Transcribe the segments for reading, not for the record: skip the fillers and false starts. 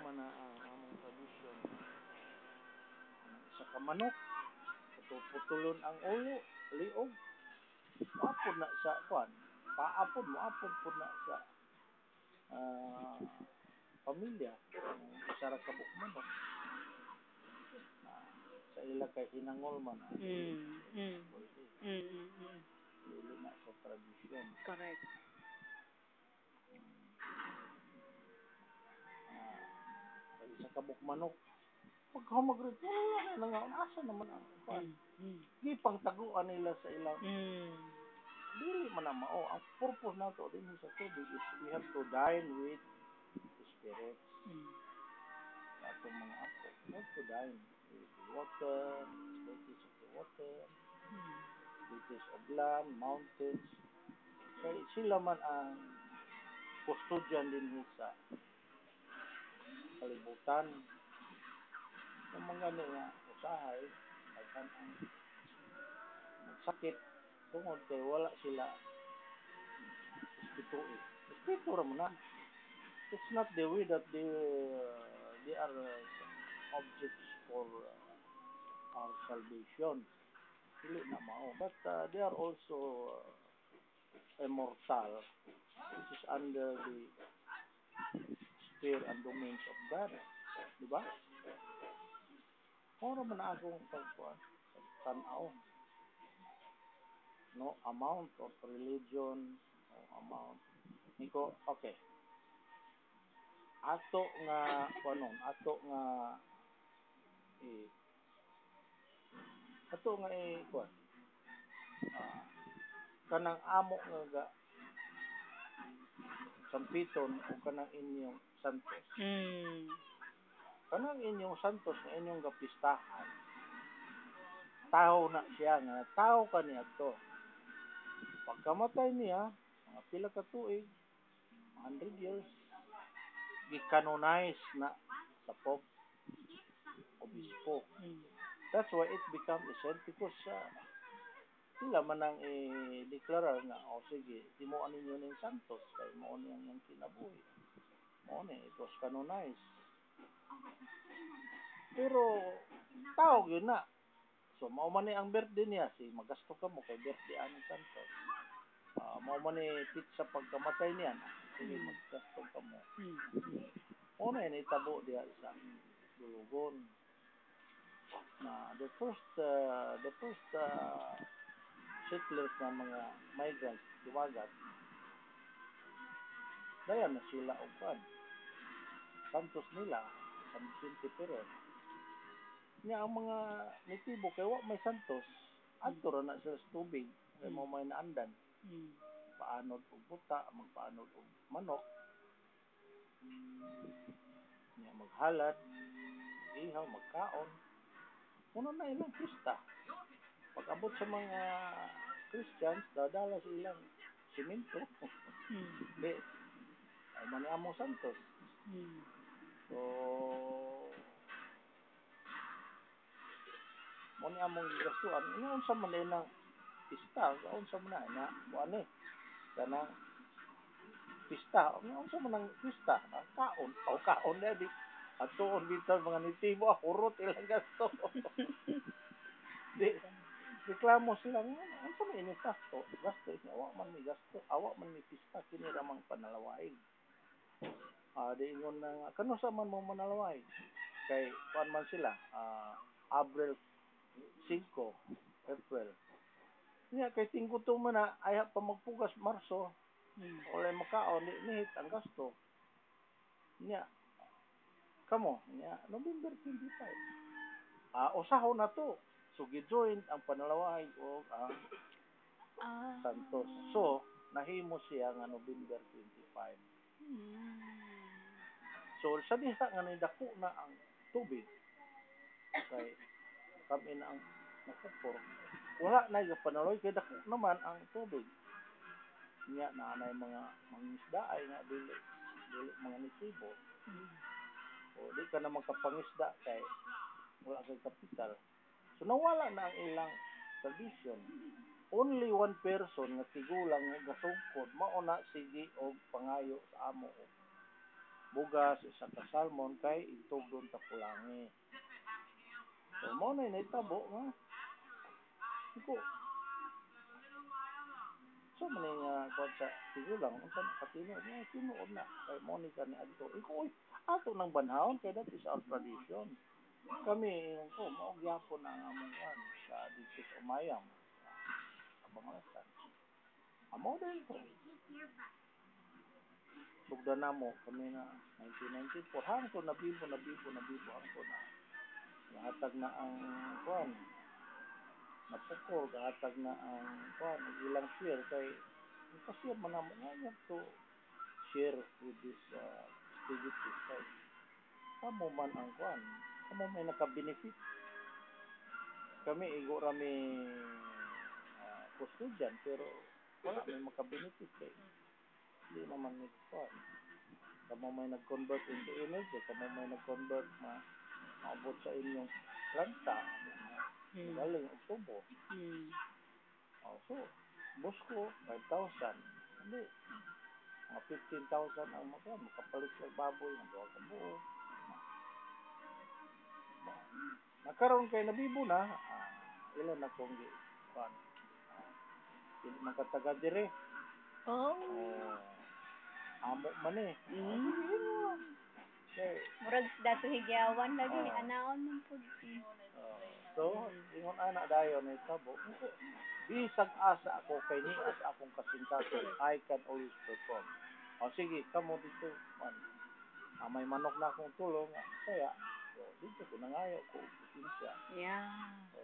man na ang among tradisyon. Isa ka manok, putulon ang ulo, liog, maapod na sa kuan, paapod mo apod pud na sa ah, pamilya ng isa ra ka buok manok. Ah, sa ila kay hinangol man pwede. Dili na sa tradisyon. Correct. Kay isa ka buok manok, pagka mag-ritual na nga, asa naman ang kuan. Di pang taguan nila sa ilang dili man na mao. Ang purpose nato din sa tubig is we have to dine with the spirits. Atong mga apo, we have to dine with the water, spirits of the water, spirits of land, mountains. Kay sila man ang custodian din sa kalibutan. Yung mga nga usahay, daghan ang magsakit tungod kay wala sila espiritu. Espiritu ra mo na. It's not the way that they are objects for our salvation. Dili na mao. But they are also immortal, which is under the sphere and domains of God. Diba? Moro man akong tanaw. No amount of religion, no amount. Niko, okay. Ato nga kuanon, ato nga kuan. Kanang amo nga sampiton o kanang inyong santos. Kanang inyong santos nga inyong gapistahan. Tao na siya nga tao kaniya to. Pagkamatay niya, mga pila ka tuig, 100 years, gi-canonize na sa Pope, Obispo. That's why it become a saint because sila man ang i-declare nga, o sige, timuan ninyo ng santos, kaya mo niyang yung kinabuhi. Mo ni, it was canonized. Pero, tao yun na. So, mao man ni ang birthday niya, si magasto ka mo kay birthday ani santos. Mao man ni sa pagkamatay niya, sige, magasto ka mo. Mo na ni tabo diha sa Dulugon. Na the first settlers na mga migrants dumagat, dala na sila og kan santos nila San Vicente Ferrer. Nya ang mga nitibo kay wa may santos, adto ra na sila sa tubig kay mo may naandan. Paanod og buta, magpaanod og manok. Nya maghalad, ihaw, magkaon. Una na ilang pista. Pag-abot sa mga Christians, dadala sa ilang simento. Di, ay maniamong santos. So, maniamong gigastuan. Inaon sa man ilang pista, kaon sa man na, kuan ni, kanang pista. Inaon sa man ang pista, kaon. Kaon na di. At tuon bitan mga nitibo, hurot ilang gasto. Di, reklamo sila nga, ano sa may gasto? Gasto, awa man may gasto, awa man may pista, kiniramang panalawaig. Di ingon na nga, kano sa man mo manalawaig? Kay, kuan man sila, April 5, April. Niya, kay tingko man na, ay pa magpugas Marso, wala makaon, nihit ang gasto. Niya, kamo, niya, November 25. Usahon na to. So, gi-join ang panalaway o ang Santos. So, nahimo siya nga November 25. So, sa diha nga nidako na ang tubig. Kay, kami na ang nakupor. Wala na yung panalaway, kay dako naman ang tubig. Niya, naanay mga mangisdaay nga dili mga nitibo. O, di ka na magkapangisda kay wala kay kapital. So, nawala na ang ilang tradition. Only one person nga tigulang nga gasungkod, mao na sige og pangayo sa amo bugas, isa ka salmon, kay itog doon ta kulangi. So, mo na naitabo nga. Iko, so man nga kuwan sa tigulang, unsa na katino niya, tinuod na. Kay mo ni kani adto. Iko, uy, ato nang banhawon, kay that is our tradition. Kami, ko, mao gyapon ang among kuwan sa dito sa Umayam, sa Banglasan. Amo din to. Bugda na mo, kami na 1994, hangtod nabibo hangtod na. Nahatag na ang kuwan, napukol, kahatag na ang kuwan, ang ilang share, kay kasi man na mo nga to share with this activities, kay kamo man ang kuwan, kamo may naka-benefit. Kami, igo rami custodian, pero wala may maka-benefit, kay hindi naman may kuwan. Kamo may nag-convert into energy, kamo may nag-convert na maabot sa inyong planta, galing og tubo. So, boss ko, 5,000. Hindi, mga 15,000 ang makapalit sa baboy, ng duwa ka buo. Nakaroon kay nabibo na, ilan na kong kuwan. Hindi man kataga dire. Amo man eh. Okay. Murag dato higyawan lagi anaon man pud. So, ingon ana dayon ni tabo. Bisag asa ako kay ni as akong kasintaton, I can always perform. O sige, kamo dito man. May manok na akong tulong, kaya so, dito ko nangayo ko sinsya. Yeah. So,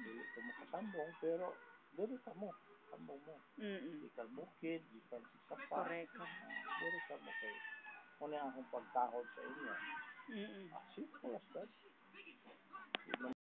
dili ko makasambong, pero dili ka mo. Sambong mo. Ikal bukid, ikal sapa. Correct. Dili ka mo kay muna akong pagtahod sa inyo. Simple as that.